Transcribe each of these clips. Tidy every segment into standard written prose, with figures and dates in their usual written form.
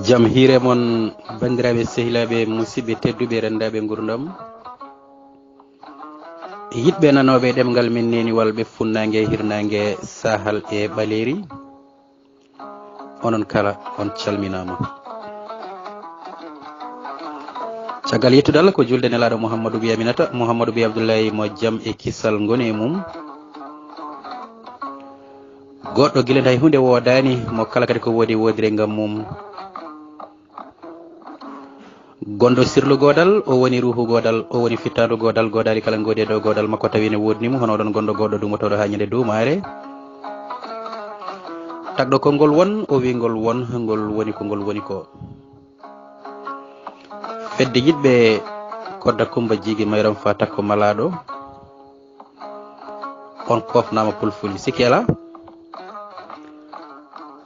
jam hiire mon bandiraɓe sehilaɓe musidɓe tedduɓe rendaɓe gurdam yiɗɓe nanoɓe ɗemgal men neni walɓe funnague hirnague sahal e ɓaleri onon kala on calminama caggal yettude Allah ko julde nelaɗo Mouhamadou Bi Aminata Mouhamadou Bi Abdoulaye mo jaam e kissal goni e mum goɗɗo guila hay hunde wodani mo kala kadi ko woodi wodire gam mum gondo sirlu godal o woni ruhu godal o woni fittadu godal godali kala godi e dow godal makko tawine wodnimo hono ɗon gondo goɗɗo dumotoɗo ha ñande dumare tagɗo konngol won o wingol won ngol woni ko ngol woni ko fedde yiɗɓe kodda Kumba Jiigi Mayram fa takko malaɗo on kofnama pulfuli sikki ala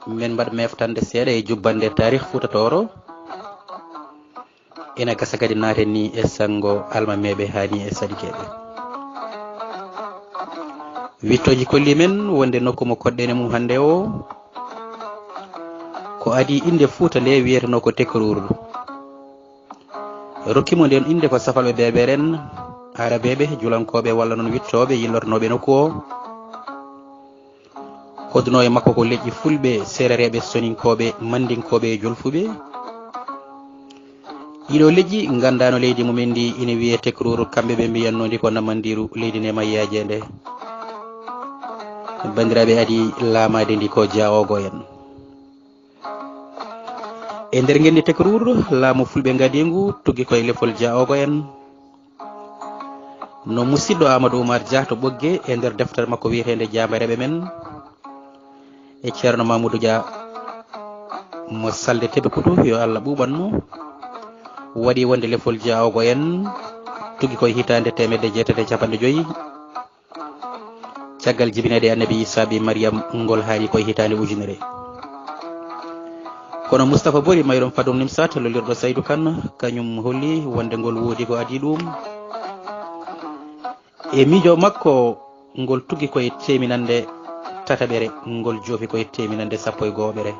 min mbaɗ meftande seeɗa e jubbande tarih Fouta Toro ina gasa kadi naaten ni e sango almameɓe hani e sadikeɓe wittoji kolli men wonde nokku mo koɗɗene mum hande o ko adi inde Fouta nde wiyeteno ko Tekruur rokkimo nden inde ko safalɓe beɓeren arabeɓe julankoɓe walla noon wittoɓe yillornoɓe nokku o hodduno e makko ko leƴƴi fulɓe serereɓe soninkoɓe mandinkoɓe e julfuɓe ɗiɗo leƴƴi gandano leydi mumen ndi ina wiye Tekruur kamɓe ɓe mbiyannodi ko namandiru leydi nde mayyaje nde bandiraɓe adi laamade ndi ko jawogo en e nder ngendi Tekruur laamu fulɓe ngadigu tuggi koye lefol jawogo en no musidɗo Amadou Oumar Dia to ɓogge e nder deftere makko wiyetede Jambareɓe men e ceerno Mamoudou Dia mo salde Tébékoutou yo Allah ɓuɓanmo waɗi wonde lefol jawogo en tuggi koye hitande 1950 caggal jibinede annabi Issa bi Mariam ngol haali koye hitande ujunere kono Moustapha Bori Mayrum Fadoum Nimsat lolirɗo Saydou Kane kañum holli wonde ngol woodi ko adi ɗum e miijo makko ngol tuggi koye teminande tataɓere ngol joofi koye teminande 11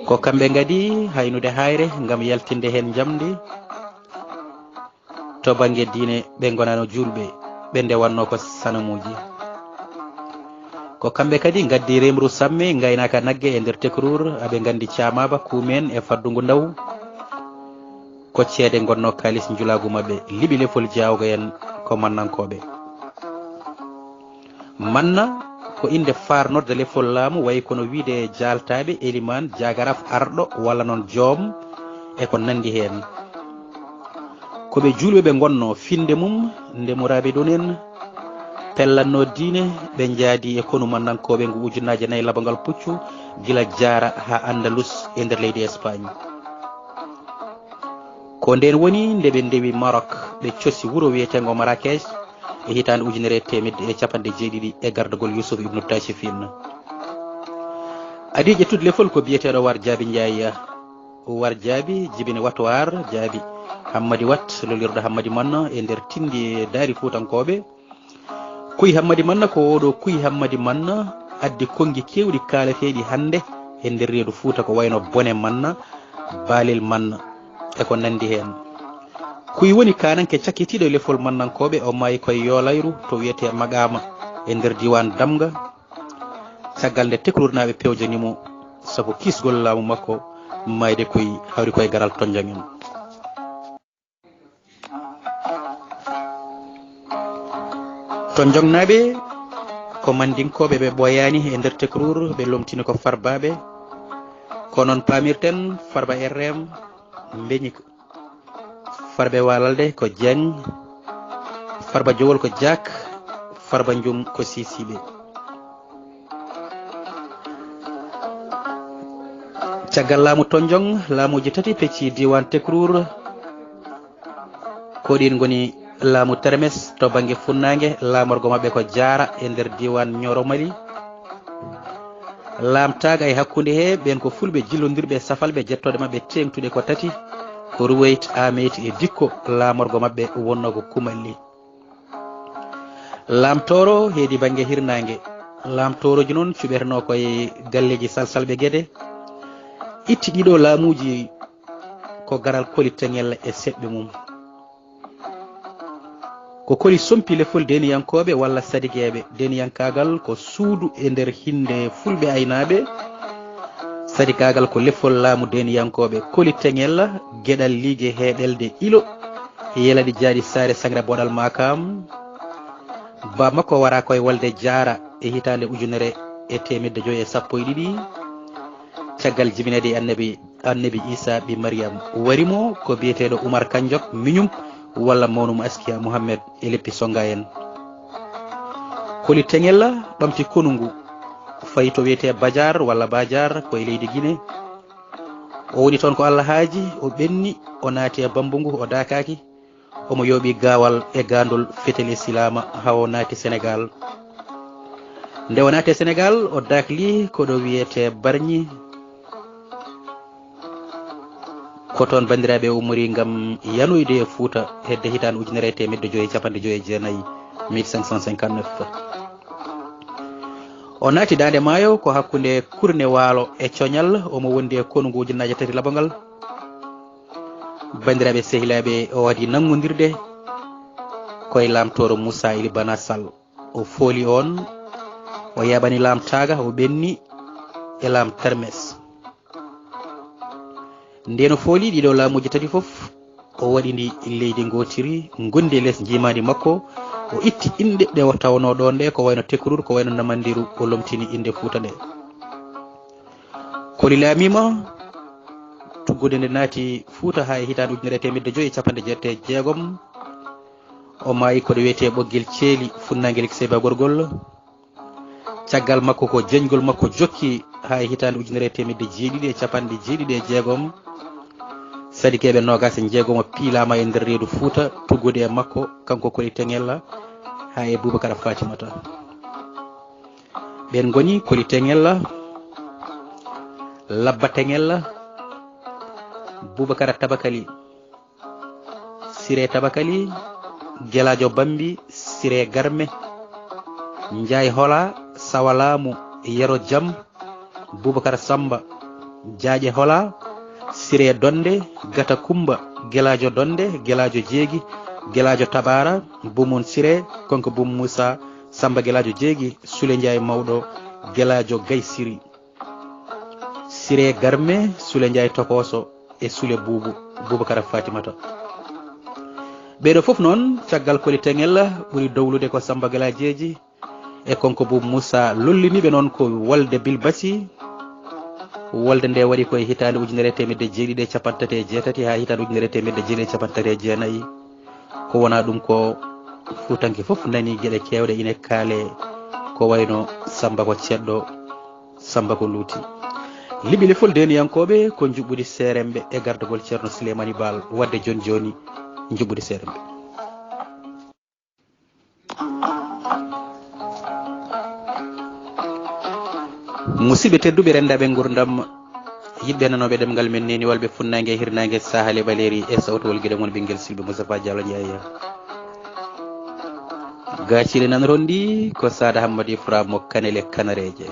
ko kamɓe gadi haynude hayre gam yaltinde hen jamdi to banggue diine ɓe gonano julɓe ɓe ndewanno ko sanamuji ko kamɓe kadi gaddi remru samme gaynaka nagge e nder Tekruur aɓe gandi camaba kumen e faddugu ndaw ko ceede gonno kalis julagu mabɓe liɓi lefol jawgo en ko mannankoɓe manna ko inde farnorde lefol laamu wayi kono wiide jaltaɓe eliman jagaraf arɗo walla noon joom e ko nandi hen koɓe julɓe ɓe gonno finde mum ndemuraɓe ɗon en pellanno diine ɓe jaadi e konu mannankoɓe ngu ujunnaje 4 labangal puccu gila jara ha Andalus e nder leydi Espagne ko nden woni nde ɓe ndewi Maroc ɓe cosi wuuro wiyetengo Marrakech e hitande 1970 e gardagol Youssouf Ibn Tachifine adi ƴettude lefol ko biyeteɗo War Jaabi Ndiaye War Jaabi jibine Watwar Jaabi Hammadi Wat lolirɗo Hammadi Manna e nder tindi daari Fuutankoɓe kuy Hammadi Manna ko oɗo kuy Hammadi Manna addi kongi kewɗi kaalateɗi hande e nder reedu Fuuta ko wayno bone manna baalel manna e ko nandi hen kuy woni kananke cakkitiɗo e lefol mannankoɓe o maayi koye Yolayru to wiyete Magama e nder diwan Damga caggal nde Tekruur naɓe pewjanimo saabu kisgol laamu makko mayde kuy hawri koye garal tonjang en tonjong naɓe ko mandinkoɓe ɓe ɓoyani e nder Tekruur ɓe lomtini ko farbaɓe ko noon pamirten Farba RM beñi Farbe Walalde ko Dieng Farba Jowol ko Diak Farba Njum ko Sisiɓe caggal laamu tonjong laamuji tati pecci diwan Tekruur ko ɗin goni laamu Termes to banggue funnague laamorgo mabɓe ko Diara e nder diwan Nioro Mali laamtaga e hakkude he ɓen ko fulɓe jillodirɓe safalɓe jettode mabɓe tengtude ko tati ko Ruwayt Amet e Dikko laamorgo mabɓe wonno ko Kumalli lamtoro heedi bange hirnange lamtoroji noon cuɓerno koye galleji salsalɓe gueɗe itti ɗiɗo laamuji ko garal koli teŋel e seɓɓe mum ko koli sompi lefol deniyankoɓe walla sadigueɓe deniyankagal ko suudu e nder hinde fulɓe aynaɓe sadikagal ko lefol laamu deniyankoɓe koli teŋel gueɗal ligue heɗelde ilo yelaɗi jaaɗi saare sangre boɗal makam ba makko wara koye walde jaara e hitande ujunere e temedde joyi e sappo e ɗiɗi caggal jibinede annabi Isa ɓi Mariam warimo ko biyeteɗo Oumar Kandiok miñum walla mawnum Askia Mouhammed e leppi songa en koli teŋel ɓamti konungu fayi to wiyete Badiar walla Badiar koye leydi Guinée o woni toon ko Allah haaji o ɓenni o naati e bambungu o dakaki omo yooɓi gawal e gandol fetel silama hawo naati Sénégal nde o naati Sénégal o dakli koɗo wiyete Bargny ko toon bandiraɓe ummori gam yanoyde e Fouta hedde hitande ujunere temedde joyi capanɗe joyi e jeenayyi 1559 o naati Dande Maayo ko hakkude Kurne Waalo e Coñal omo wondi e konungu ujunnaje tati labangal bandiraɓe sehilaɓe o waɗi nangodirde koye lamtoro Moussa Ilibana Sall o fooli on o yaɓani lamtaga o ɓenni e lam termes ndeno fooli ɗiɗo laamuji tati foof o waɗi ndi leydi gotiri gondi less jimadi makko o itti inɗe ɗe tawno ɗon nde ko wayno Tekruur ko wayno Namandiru o lomtini inde Fouta nde koli laamima tuggude nde naati Fouta ha e hitande ujunere temedde joyi capanɗe jeette jeegom o maayi koɗo wiyete ɓoggel ceeli funnaguel seba gorgol caggal makko ko jeñgol makko jokki ha e hitande ujunere temedde jeeɗiɗi e capanɗe jeeɗiɗi e jeegom sadikeɓe nogas e jeegom o piilama e nder reedu Fouta tuggude e makko kanko koli teŋel ha e Boubacara Fatimata ɓen goni koli teŋel Labba teŋel Boubacara Tabakali Siré Tabakali Gueladio Bambi Siré Garme Ndiaye Hola Sawalamu Yero Jam Boubacara Samba Diaƴe Hola Siré Donde Gata Kumba Gueladio Donde Gueladio Jeegi Gueladio Tabara Boumoun Siré konko Boum Moussa Samba Gueladio Jeegi Soule Ndiaye Mawɗo Gueladio Gay Siri Siré Garme Soule Ndiaye Tokoso e Soule Boubou Boubacara Fatimata ɓeɗo foof noon caggal koli teŋel ɓuuri dowlude ko Samba Gueladieji e konko Boum Moussa lolliniɓe noon ko wolde Bilbassi wolde nde waɗi koye hitande ujunere temedde jeeɗiɗi e capantati e jeetati ha hitande ujunere temedde jeeɗiɗi e capantati e jeenayyi ko wona ɗum ko Fuutanke foof nani gueɗe kewɗe ine kaale ko wayno Samba ko ceɗɗo Samba ko luuti liɓi lefol deniyankoɓe ko juɓɓudi seremɓe e gardagol ceerno Souleymany Baal wadde joni joni juɓɓudi seremɓe musidɓe tedduɓe rendaɓe gurdam yiɓɓe nanoɓe ɗemgal men neni walɓe funnague e hirnague sahale baleri e sawtowol gueɗe mon ɓinguel silɓe Moustapha Diallo Ndiaye gacile nanron ndi ko Sada Hammadou Fra mo Kanele Kanareje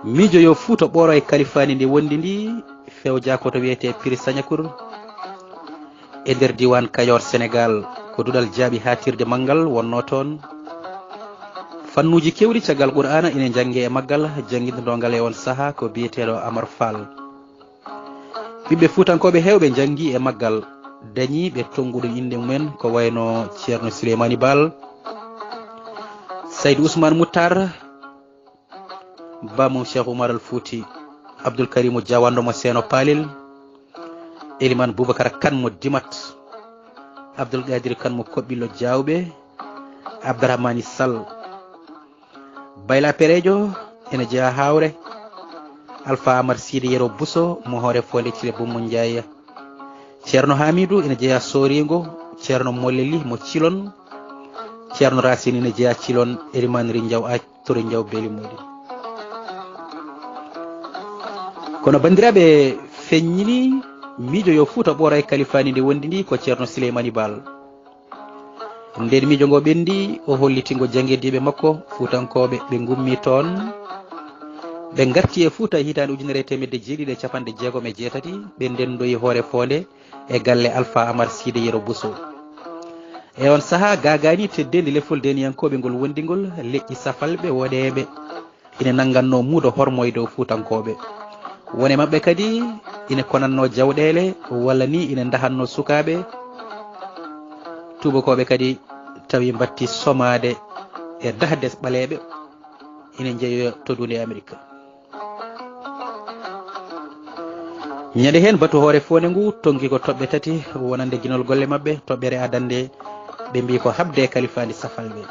miijo yo Fouta ɓooro e kalifani ndi wondi ndi fewja koto wiyete Piri Sagnakour e nder diwan Kayor Sénégal ko duɗal jaaɓi hatirde manggal wonno toon fannuji kewɗi caggal Qur'ana ine jangge e maggal janguintogal e on saaha ko biyeteɗo Amar Fall ɓiɓɓe Fuutankoɓe hewɓe jangi e maggal dañi ɓe tonguɗo inde mumen ko wayno ceerno Souleymany Baal Saydou Ousmane Moutar bamum Cheikh Oumar Al Fouti Abdoul Karimou Diawando mo Seno Palel Eliman Boubacar Kane mo Dimat Abdoul Qadir Kane mo Koɓɓillo Diawɓe Abdourahmani Sall Bayla Perejo ene jeeya hawre Alpha Amar Sidi Yero Bousso mo hoore fonde Cile Boumou Ndiaye ceerno Hamidou ene jeeya Soringo ceerno Molleli mo Cilon ceerno Racine ene jeeya Cilon Elimane Diaw a Touré Diaw Belimodi kono bandiraɓe feññini miijo yo Fouta ɓoora e kalifani nde wondi ndi ko ceerno Souleymany Baal nden miijo ngo ɓendi o hollitingo jangirdiɓe makko fuutankoɓe ɓe gummi toon ɓe garti e Fouta hitande 1968 ɓe ndendoyi hoore fonde e galle Alpha Amar Sidi Yero Bousso e on saaha gagani teddedi lefol deniyankoɓe ngol wondigol leƴƴi safalɓe woɗeɓe ina nanganno muudo hormoye dow fuutankoɓe wone mabɓe kadi ina konanno jawɗele walla ni ina dahanno sukaɓe tubakoɓe kadi tawi batti somade e dahde ɓaleɓe ina jeeyo todude Amérique ñande hen batu hoore fonde ngu tongi ko toɓɓe tati wonande guinol golle mabɓe toɓɓere adande ɓe mbi ko habde kalifandi safalɓe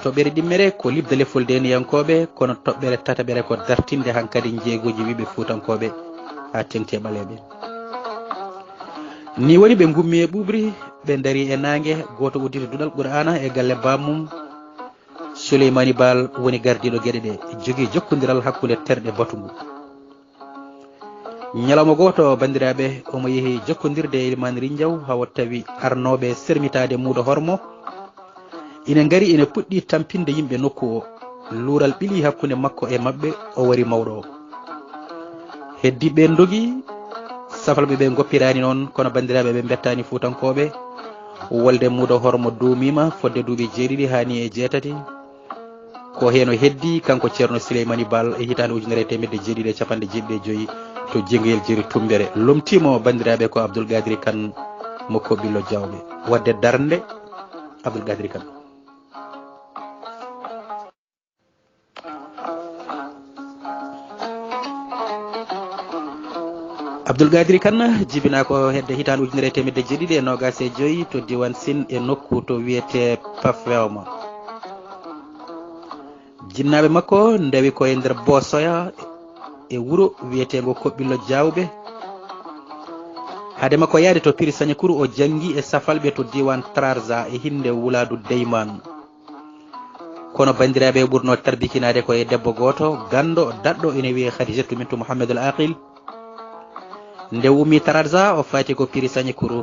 toɓɓere ɗimmere ko libde lefol deniyankoɓe kono toɓɓere tataɓere ko dartinde hankkadi jeeguji wiɓe fuutankoɓe ha tengti e ɓaleɓe ni woni ɓe gummi e ɓuɓri ɓe daari e nangue goto udditi duɗal Qur'ana e galle bammum Souleymani Bal woni gardiɗo gueɗe ɗe jogui jokkodiral hakkude terɗe batu ngu ñalawma goto bandiraɓe omo yeehi jokkodirde e Elimane Rindiaw hawo tawi arnoɓe sermitade muudo hormo ina gari ina puɗɗi tampinde yimɓe nokku o luural ɓiili hakkude makko e mabɓe o wari mawɗo o heddiɓe dogui safalɓe ɓe goppirani noon kono bandiraɓe ɓe bettani fuutankoɓe wolde muudo hormo duumima fodde duuɓi 7 hani e 8 ko heno heddi kanko ceerno Souleymani Bal e hitande 1975 to jengel jeri tumbere lomtimo bandiraɓe ko Abdoul Gadri Kane mo Kobillo Diawɓe wadde darde Abdoul Gadri Kane Abdoul Gadri Kane jibina ko hedde hitande 1975 to diwan Sine e nokku to wiyete Pafewma jinnaɓe makko ndewi ko e nder Bosoya e wuro wiyetego Kobillo Diawɓe hade makko yaade to Piri Sagnakuru o jangi e safalɓe to diwan Trarza e hinde Wuladu Deyman kono bandiraɓe ɓurno tarbikinade ko e debbo goto gando daɗɗo ene wiye Khadijatou Mintou Mouhamadoul Aqil nde ummi Trarza o fati ko Piri Sagnakuru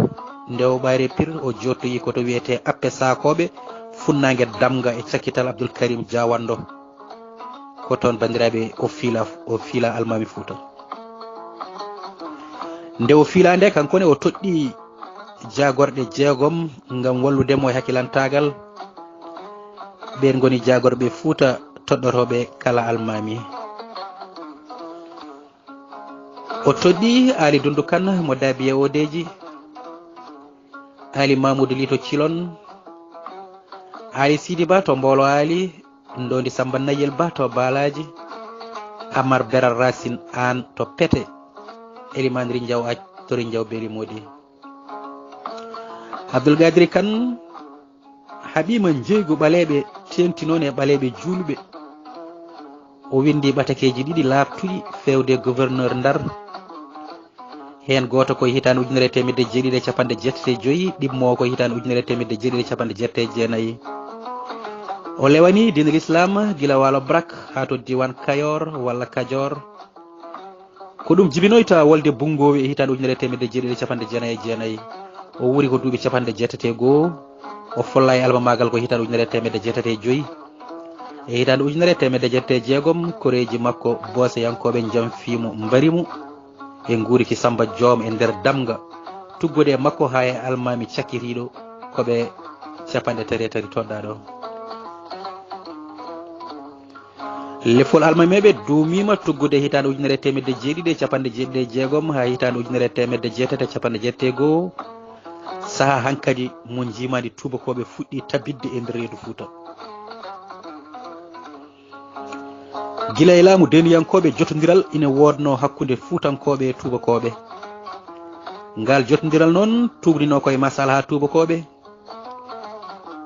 nde o ɓaari Pire o jottoyi koto wiyete appe sakoɓe funnague damga e cakkital Abdoul Karim Diawando ko toon bandiraɓe o fiila almami Fouta nde o fiila nde kankone o toɗɗi jagorɗe 6 gam walludemo e hakkilantagal ɓen goni jagorɓe Fouta toɗɗotoɓe kala almami o toɗɗi Ali Doundou Kane mo Dabiye Odeji Ali Mamoudou Lito Thilon Ali Sidi Ba to Mbolo Ali Ndondi Samba Nayel Ba to Balaji Amar Beral Racine An to Pete Elimane Rindiaw Ac to Rindiaw Beli Modi Abdoul Gadri Kane haɓima jeygu ɓaleɓe tenti noon e ɓaleɓe julɓe o windi ɓatakeji 2 labtuɗi fewde gouverneur Ndar hen goto ko hitande 1975 ɗimmo ko hitande 1979 o lewani dinul islam gila walo Brak ha to diwan Kayor walla Kadior ko ɗum jibinoyta wolde bungowi e hitande 1979 o wuri ko duuɓi 81 o folla e alma magal ko hitande 1985 e hitande 1976 koreji makko boseyankoɓe jamfimo mbarimo e guuriki Samba Diom e nder damga tuggude makko ha e almami cakkitiɗo koɓe 33 toɗɗaɗo lefol almameɓe duumima tuggude hitande 1976 ha hitande 1981 saha hankkadi mo jimadi tubakoɓe fuɗɗi tabidde e nder reedu Fouta gila e laamu deniyankoɓe jotodiral ina wodno hakkude fuutankoɓe e tubakoɓe ngal jotodiral noon tubnino koye masala ha tubakoɓe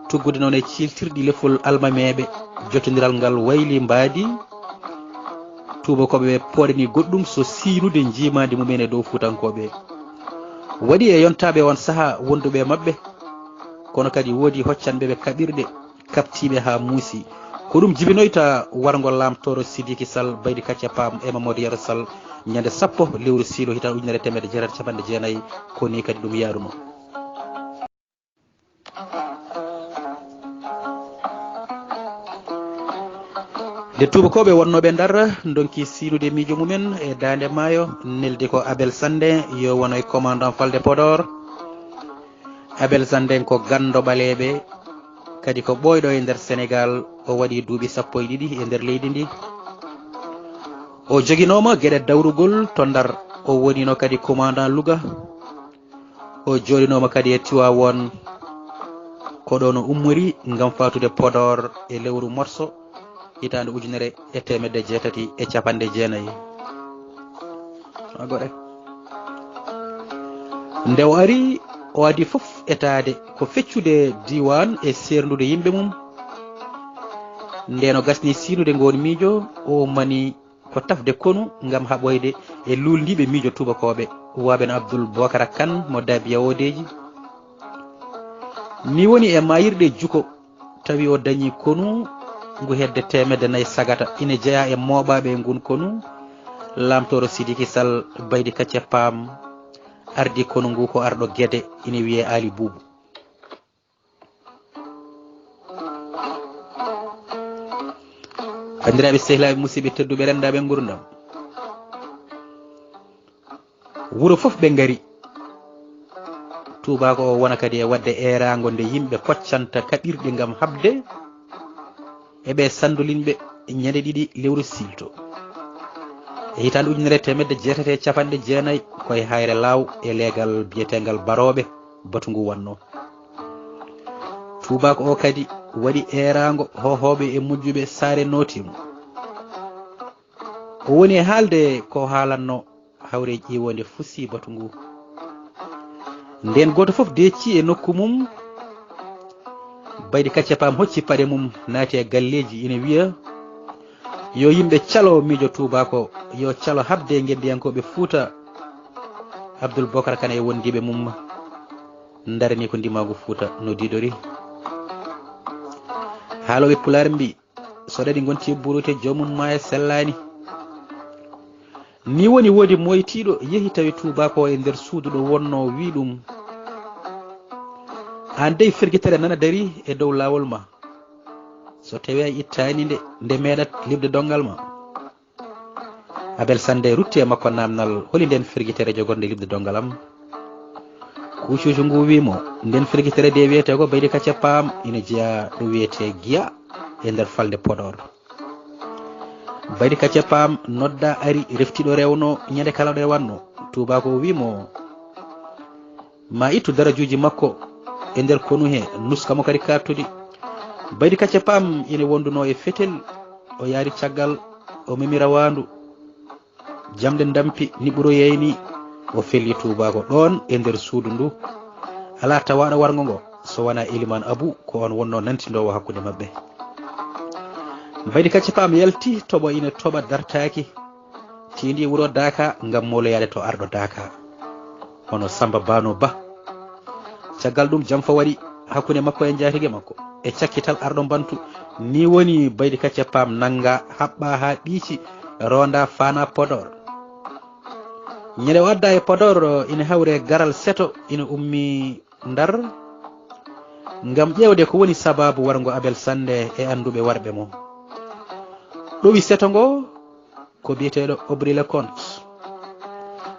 tuggude noon e ciltirɗi lefol almameɓe jotodiral ngal wayli mbaadi tubakoɓe poɗani goɗɗum so siinude jimadi mumen e dow fuutankoɓe waɗi e yontaɓe on saaha wonduɓe mabɓe kono kadi woodi hoccanɓeɓe kaɓirɗe kaptiɓe ha muusi ko ɗum jibinoyta wargol lamtoro Sidiki Sall Baydi Kacce Pam e Mamadou Yero Sall ñande 10 lewru siilo hitande 1999 ko ni kadi ɗum yaaruno nde tubakoɓe wonnoɓe Ndar donki siilude miijo mumen e dande maayo neldi ko Abel Sandé yo wonoy commandant falde Podor. Abel Sandé ko gando ɓaleɓe kadi ko ɓoyɗo e nder Sénégal o waɗi duuɓi 12 e nder leydi ndi. O joguinoma gueɗe dawrugol to Ndar o wonino kadi commandant Louga. O joɗinoma kadi e Tivaouane ko ɗo no ummori ngam fatude Podor e lewru morso hitande 1890. Agoɗe nde o ari o adi fof etade ko feccude diwan e sernude yimɓe mum. Ndeno gasni sinude ngon miijo o mani ko tafde konu ngam haɓoyde e luldiɓe miijo tubakoɓe waɓen Abdoul Bocara Kane mo daabi yawodeji. Ni woni e mayirɗe juko tawi o dañi konu ngu hedde 400 sagata ina jeeya e moɓaɓe ngun konu. Lamtoro Sidiki Sall baydi kacce paam ardi konu ngu ko arɗo guede ina wiye Ali Boubou. bandiraɓe sehlaɓe musidɓe tedduɓe rendaɓe gurdam, wuuro foof ɓe ngari tubako o wona kadi e wadde erago nde yimɓe koccanta kaɓirɗe gam habde eɓe sandolinɓe ñande ɗiɗi lewru silto e hitande 1890 koye hayre law e leegal biyetegal baroɓe batu ngu wanno. Tubako o kadi waɗi erago hohoɓe e mujjuɓe saare notimo. O woni e haalde ko haalanno hawre ƴiwonde fusi batu ngu. Nden goto foof decci e nokku mum baydi kacce pam hocci paɗe mum naati e galleji ina wiya yo yimɓe calo miijo tubako yo calo habde geddiyankoɓe Fouta. Abdoul Bocara Kane e wondiɓe mum darani ko ndimagu Fouta no didori. haaloɓe Pulaar mbi so ɗaɗi gonti burute jomum ma e sellani. Ni woni woodi moytiɗo yehi tawi tubako e nder suudu ɗo wonno wi ɗum an dey firguitere nana dari e dow lawol ma, so tawi a ittani nde meeɗat libde dongal ma. Abel Sandé rutti e makko namnal holi nden firguitere jogorde libde dongal am. Kucuucu ngu wimo nden firguitere de wiyete ko baydi kacce paam ina jeeya ɗo wiyete Guiya e nder falde Podor. Baydi kacce paam nodda ari reftiɗo rewno ñande kala ɗo e wanno. Tubako wimo ma ittu darajuji makko e nder konu he nuskamo kadi kartude. Baydi kacce paam ina wonduno e fetel o yaari caggal o memi rawandu jamde dampi ni ɓuro yeyni o felli tubako ɗon e nder suudu ndu. Ala tawaɗo wargo ngo so wona Eliman Abou ko on wonno nantindowo hakkude mabɓe. Baydi kacce paam yalti toɓo ina toɓa dartaki tindi wuro Daka ngam moloyade to arɗo Daka hono Samba Bano Ba. Caggal ɗum jam fa waɗi hakkude makko e jatigue makko e cakkital arɗo Bantu. Ni woni baydi kacce paam nanga haɓɓa ha ɓiici ronda fana Podor. ñande o adda e Podor ina hawre garal seto ina ummi Ndar ngam ƴewde ko woni sababu wargo Abel Sandé e anduɓe warɓe mo. ɗowi seto ngo ko biyeteɗo Aubry Lecomte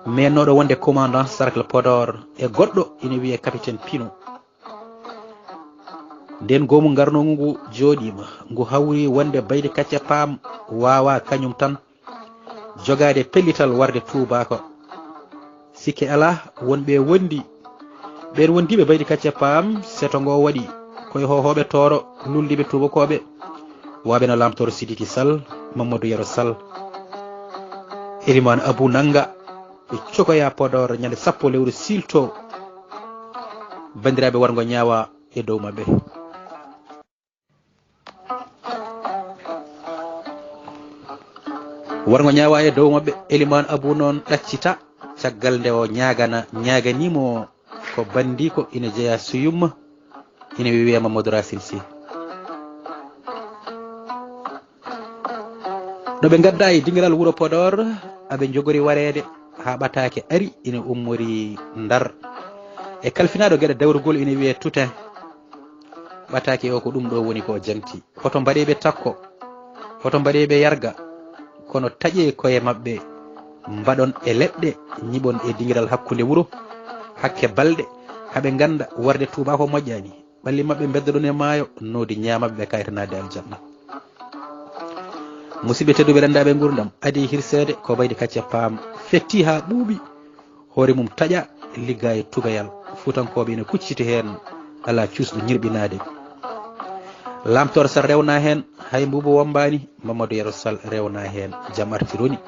mennoɗo wonde commandant cercle Podor e goɗɗo ina wiye capitaine Pino. nden gomu garnogu ngu joɗima ngu hawri wonde baydi kacce paam wawa kañum tan jogade pellital warde tubako. Sikke ala wonɓe wondi ɓen wondiɓe baydi kacce paam seto ngo waɗi koye hohoɓe toro lulliɓe tubakoɓe waɓe no lamtoro Sidiki Sall, Mamadou Yero Sall, Eliman Abou nanga ɓe cokoya Podor ñande 10 lewru silto. bandiraɓe wargo ñaawa e dow mabɓe. wargo ñaawa e dow mabɓe. Eliman Abou noon ɗaccita caggal nde o ñaganimo ko bandi ko ina jeeya suyumma ina wiye Mamadou Racine Sy. no ɓe gadda e dingiral wuuro Podor aɓe jogori warede ha ɓatake ari ina ummori Ndar e kalfinaɗo gueɗe dawrugol ina wiye Toutin. ɓataki o ko ɗum ɗo woni ko jangti hoto mbaɗeɓe takko hoto mbaɗeɓe yarga kono taƴe koye mabɓe mbaɗon e leɗɗe ñiɓon e dingiral hakkude wuro hakke balɗe haɓe ganda warde Touba ko moƴƴani ɓalli mabɓe bedda ɗon e maayo nodi ñamaɓe ɓe kaytanade aljanna musidɓe tedduɓe rendaɓe gurdam adi hirsede ko baydi kacce paam fetti ha ɓuuɓi hoore mum taƴa ligga e tugayal fuutankoɓe ene kucciti hen ala cuusɗo ñirɓinade lamtore sall rewna hen hay mbubo wombani Mamadou Yero Sall rewna hen jaam artironi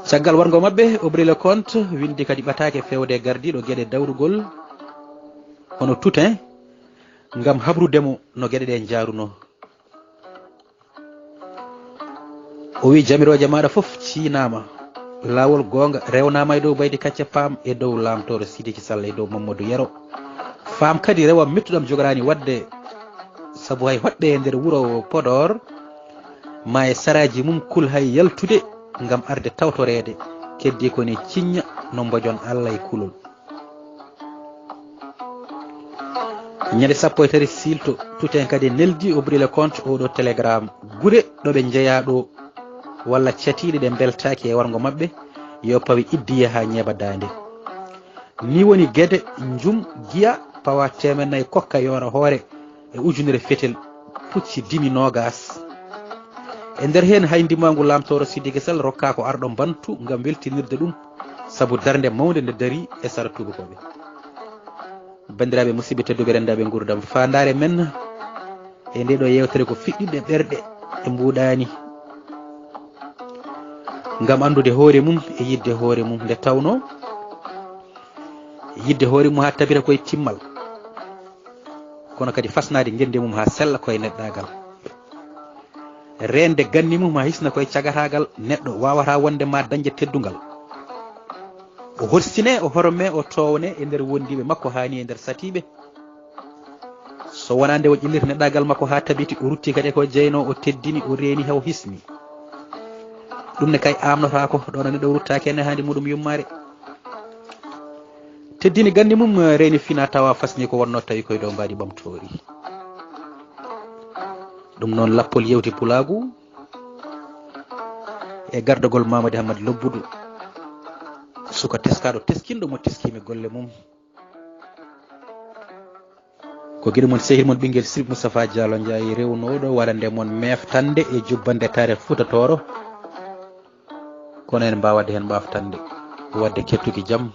caggal wargo mabɓe Aubry Lecomte windi kadi ɓatake fewde gardiɗo gueɗe dawrugol hono toutin gam habrudemo no gueɗe ɗe jaruno o wi jamiroje maɗa foof cinama lawol gonga rewnama e dow baydi kacce paam e dow lamtore Sidiki Sall e dow Mamadou Yero faam kadi rewa mettuɗam jogorani wadde saabu hay hoɗɓe e nder wuuro Podor ma e saraji mum kul hay yaltude gam arde tawtorede keddi kone ciñña no mbojon Allah e kulol ñande 13 silto toutin kadi neldi Aubry Lecomte oɗo télégramme guure ɗoɓe jeeya ɗo walla catiɗe ɗe beltaki e wargo mabɓe yo pawi iddiye ha ñeeba dande ni woni guede jum giya pawa 400 kokka yora hoore e ujunere fetel pucci dimi nogas e nder hen hay ndimagu lamtoro Sidiki Sall rokka ko arɗo bantu gam weltinirde ɗum saabu darde mawde nde daari e sara tubakoɓe bandiraɓe musidɓe tedduɓe rendaɓe gurdam fandare men e nde ɗo yewtere ko fiɗɗiɗe ɓerɗe e mbuɗani gam andude hoore mum e yidde hoore mum nde tawno yidde hoore mum ha tabita koye timmal kono kadi fasnade gende mum ha sella koye neɗɗagal rende ganni mum ha hisna koye cagatagal neɗɗo wawata wonde ma dañde teddugal o horsine o horme o towne e nder wondiɓe makko hani e nder satiɓe so wona nde o ƴillita neɗɗagal makko ha tabiti o rutti kadi ko jeyno o teddini o reeni hew hisni ɗum ne kay amnotako ɗon neɗɗo ruttaki ene handi muɗum yummare teddini gandi mum reeni fina tawa fasni ko wonno tawi koye dow mbaɗi ɓamtori ɗum noon lappol yewti pulagu e gardogol Mamadou Hamad Lobbudu suka teskaɗo teskinɗo mo teskimi golle mum ko guiɗo mon sehil mon ɓinguel Sirif Moustapha Diallo Ndiaye rewnoɗo waɗande mon meftande e jubbande tare Fouta Toro kono en mbawade hen ɓaftande wadde kettuki jaam